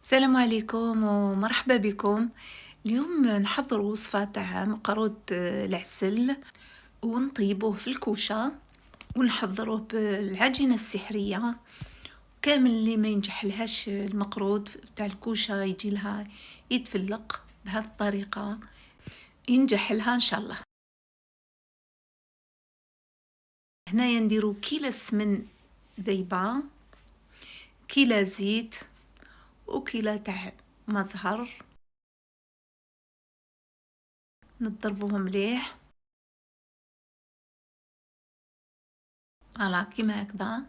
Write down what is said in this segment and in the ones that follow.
السلام عليكم ومرحبا بكم. اليوم نحضر وصفة تاع مقروض العسل ونطيبوه في الكوشة ونحضروه بالعجينة السحرية. كامل اللي ما ينجح لهاش المقروض تاع الكوشة يجي لها يتفلق بهذه الطريقة، ينجح لها إن شاء الله. هنايا نديرو كيلو سمن ذيبة، كيلو زيت، وكيلو تاع مزهر، نضربوهم مليح فوالا كيما هكذا.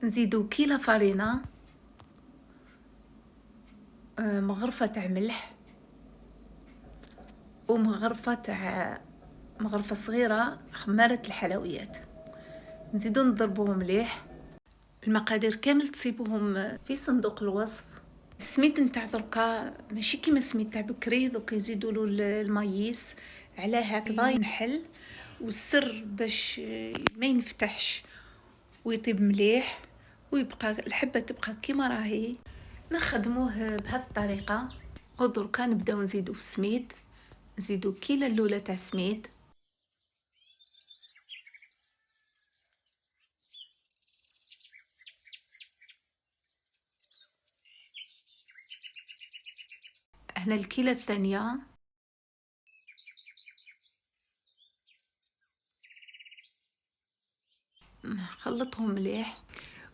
نزيدو كيلو فرينة، مغرفة تاع ملح، ومغرفة تاع مغرفة صغيرة خمارة الحلويات. نزيدو نضربوهم مليح. المقادير كامل تصيبوهم في صندوق الوصف. السميد نتاع دركا ماشي كيما السميد تاع بكري، دوك يزيدولو المايس على هكذا ينحل، والسر باش ما ينفتحش ويطيب مليح ويبقى الحبة تبقى كيما راهي. نخدموه بهذه الطريقة. ودركا نبداو نزيدو في السميد، نزيدو كيلة الأولى تاع سميد، هنا الكيلة الثانية، نخلطهم مليح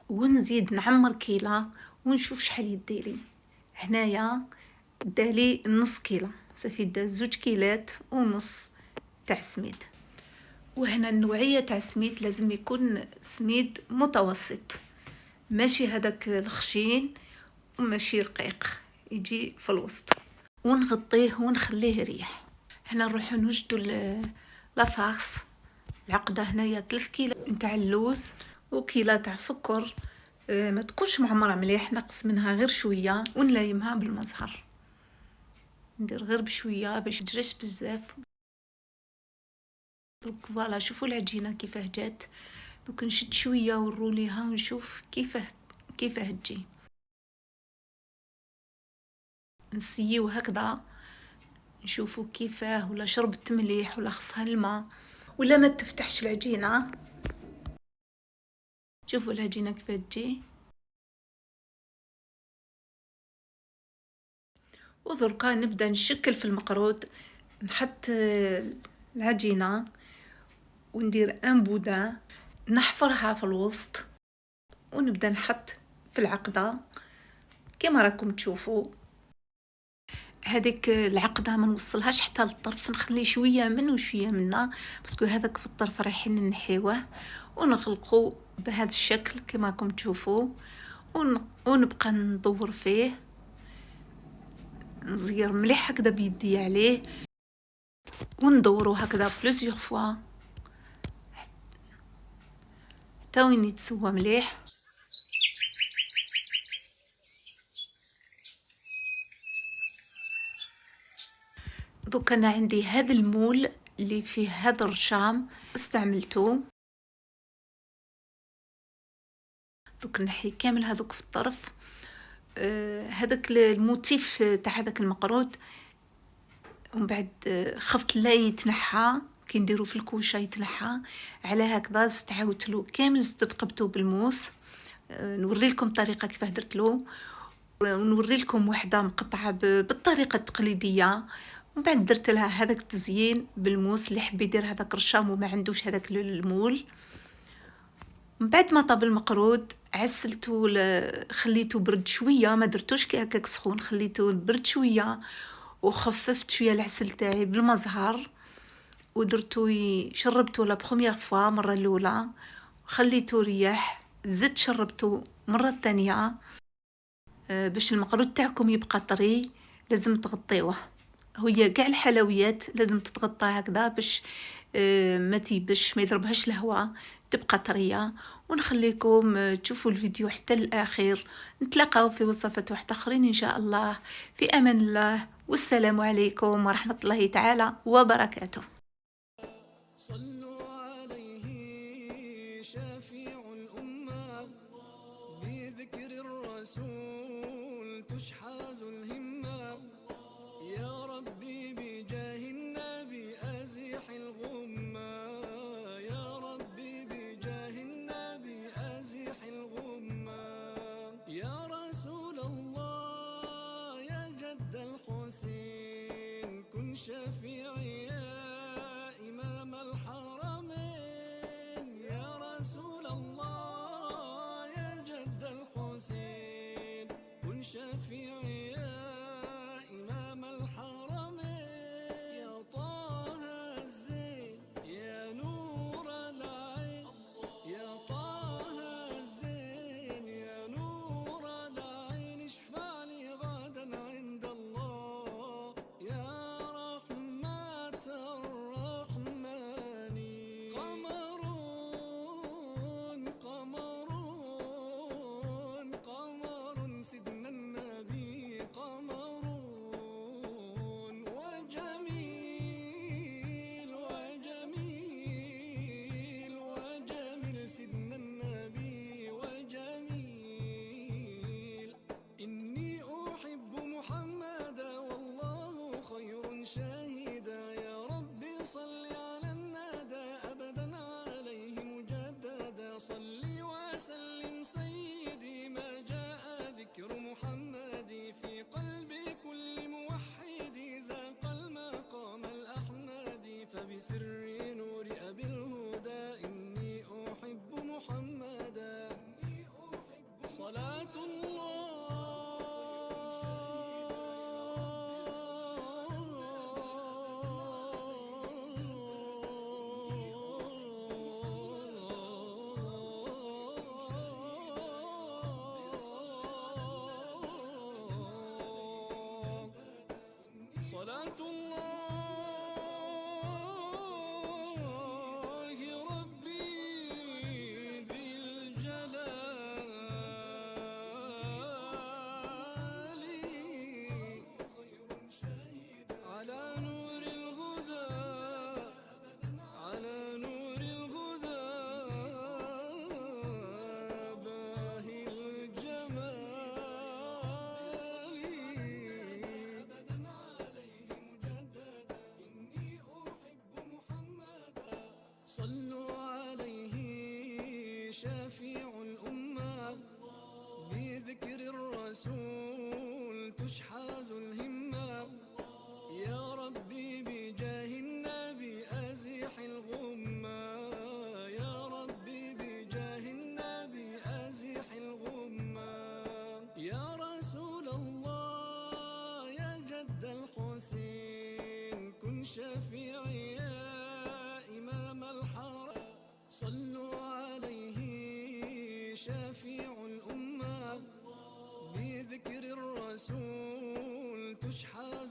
ونزيد نعمر كيلة ونشوف شحال يديلي. هنايا دالي نص كيلة، صافي دا 2 كيلات ونص تاع سميد. وهنا النوعية تاع سميد لازم يكون سميد متوسط، ماشي هذاك الخشين وماشي رقيق، يجي في الوسط. ونغطيه ونخليه يريح. هنا نروحو نوجدو لافارس. العقدة هنايا 3 كيلة نتاع اللوز وكيلة تاع سكر، ما تكونش معمرة مليح، نقص منها غير شوية ونلايمها بالمزهر. ندير غير بشوية باش تجريش بزاف. دوك فوالا شوفوا العجينة كيفاه جات. دوك نشد شوية ونروليها ونشوف كيفاه تجي. نسيو هكذا نشوفوا كيفاه، ولا شربت مليح ولا خصها الماء ولا ما تفتحش العجينة. شوفوا العجينة كيفاه تجي. ودركا نبدا نشكل في المقروض. نحط العجينة وندير بودة، نحفرها في الوسط ونبدا نحط في العقدة كما راكم تشوفوا. هذيك العقدة ما نوصلهاش حتى للطرف، نخلي شوية من وشوية منا، باسكو هذاك في الطرف رايحين نحيوه، ونغلقوا بهذا الشكل كما راكم تشوفوا. ونبقى ندور فيه، نزير مليح هكذا بيدي عليه، وندورو هكذا بلوزيغ فوا حتى وين يتسوى مليح. دوك انا عندي هذا المول اللي فيه هذا الرشام استعملته. دوك نحي كامل هذوك في الطرف. هذاك الموتيف تاع هذاك المقروض، ومن بعد خفت لا يتنحى كي نديرو في الكوشه يتنحى. على هكذا زدت عاودتلو كامل، زدت نقبتو بالموس. نوري لكم الطريقه كيفاه درتلو، ونوري لكم وحده مقطعه بالطريقه التقليديه. ومن بعد درت لها هذاك التزيين بالموس اللي حب يدير هذاك الرشام وما عندوش هذاك المول. من بعد ما طاب المقروض عسلته، خليته برد شويه، ما درتوش كي هكاك سخون، خليته برد شويه وخففت شويه العسل تاعي بالمزهر. ودرتو شربته لا بروميير فوا مره الاولى، خليته ريح، زدت شربته مره الثانيه. باش المقروض تاعكم يبقى طري لازم تغطيوه. هي كاع الحلويات لازم تتغطى هكذا باش ما تيبش، ما يضربهاش الهواء، تبقى طريه. ونخليكم تشوفوا الفيديو حتى الاخير. نتلاقاو في وصفات واحده اخرين ان شاء الله. في امان الله، والسلام عليكم ورحمه الله تعالى وبركاته. شفيع الأمة، بذكر الرسول تشحذ الهمة. يا ربي بجاه النبي أزح الغمة، يا ربي بجاه النبي أزح الغمة. يا رسول الله يا جد الحسين كن شفيعي يا إمام الحرمين. يا رسول الله يا جد الحسين كن شفيعي يا إمام الحرمين. يا طه الزين يا نور العين، يا طه الزين يا نور العين، اشفع لي غدا عند الله يا رحمة الرحمن. قمر سيدنا النبي، قمر وجميل سيدنا النبي وجميل. إني أحب محمدا والله خير شاهدا. يا ربي صل على النادى أبدا عليه مجددا. صل وسلم سيدي ما جاء ذكر محمد في قلب كل موحد ذاق المقام الأحمد. فبسر نور أبي الهدى إني أحب محمدا. صلاة صلاة الله ربي ذي الجلال على نور الهدى، على نور الهدى باهي الجمال. صلوا عليه شفيع الأمة، بذكر الرسول تشحذ الهمة. يا ربي بجاه النبي أزح الغمة، يا ربي بجاه النبي أزح الغمة. يا رسول الله يا جد الحسين كن شفيعي يا إمام الحرم. صلوا عليه شفيع الأمة، بذكر الرسول تشحذ